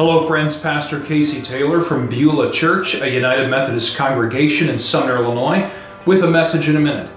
Hello friends, Pastor Casey Taylor from Beulah Church, a United Methodist congregation in Sumner, Illinois, with a message in a minute.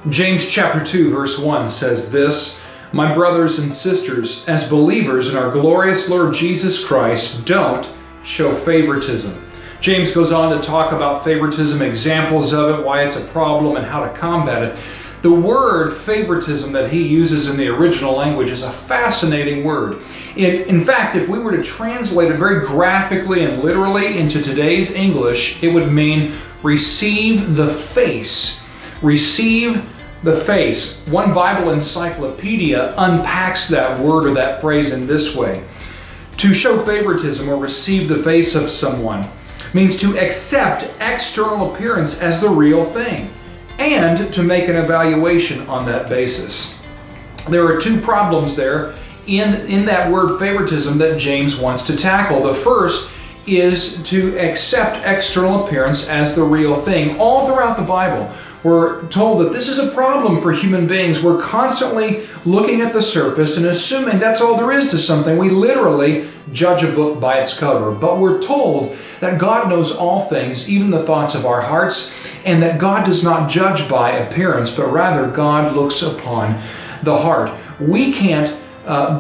James chapter 2 verse 1 says this, "My brothers and sisters, as believers in our glorious Lord Jesus Christ, don't show favoritism." James goes on to talk about favoritism, examples of it, why it's a problem, and how to combat it. The word favoritism that he uses in the original language is a fascinating word. In fact, if we were to translate it very graphically and literally into today's English, it would mean receive the face. Receive the face. One Bible encyclopedia unpacks that word or that phrase in this way. To show favoritism or receive the face of someone means to accept external appearance as the real thing, and to make an evaluation on that basis. There are two problems there in that word favoritism that James wants to tackle. The first is to accept external appearance as the real thing. All throughout the Bible, we're told that this is a problem for human beings. We're constantly looking at the surface and assuming that's all there is to something. We literally judge a book by its cover. But we're told that God knows all things, even the thoughts of our hearts, and that God does not judge by appearance, but rather God looks upon the heart. We can't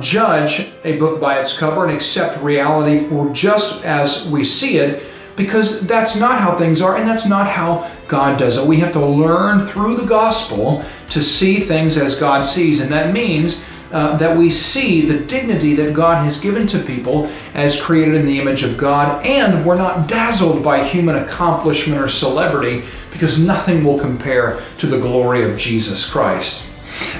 judge a book by its cover and accept reality just as we see it, because that's not how things are, and that's not how God does it. We have to learn through the gospel to see things as God sees, and that means that we see the dignity that God has given to people as created in the image of God, and we're not dazzled by human accomplishment or celebrity, because nothing will compare to the glory of Jesus Christ.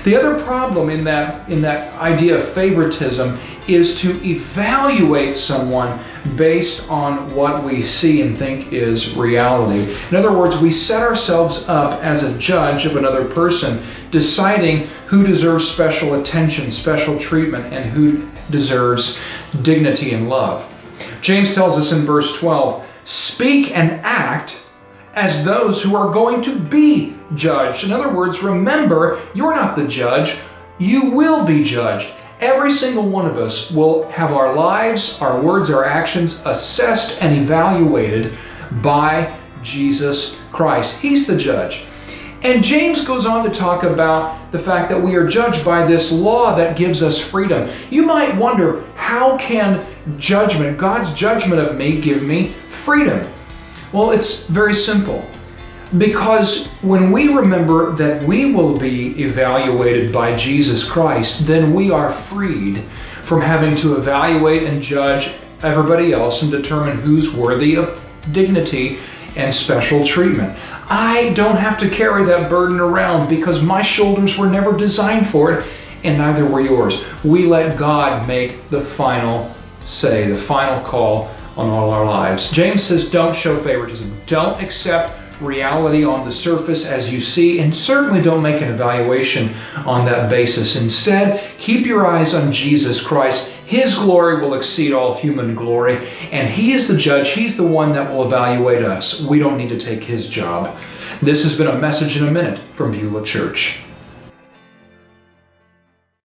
The other problem in that idea of favoritism is to evaluate someone based on what we see and think is reality. In other words, we set ourselves up as a judge of another person, deciding who deserves special attention, special treatment, and who deserves dignity and love. James tells us in verse 12, "Speak and act as those who are going to be judged." In other words, remember, you're not the judge, you will be judged. Every single one of us will have our lives, our words, our actions assessed and evaluated by Jesus Christ. He's the judge. And James goes on to talk about the fact that we are judged by this law that gives us freedom. You might wonder, how can judgment, God's judgment of me, give me freedom? Well, it's very simple. Because when we remember that we will be evaluated by Jesus Christ, then we are freed from having to evaluate and judge everybody else and determine who's worthy of dignity and special treatment. I don't have to carry that burden around because my shoulders were never designed for it, and neither were yours. We let God make the final say, the final call on all our lives. James says, don't show favoritism. Don't accept reality on the surface as you see, and certainly don't make an evaluation on that basis. Instead, keep your eyes on Jesus Christ. His glory will exceed all human glory, and He is the judge. He's the one that will evaluate us. We don't need to take His job. This has been a message in a minute from Beulah Church.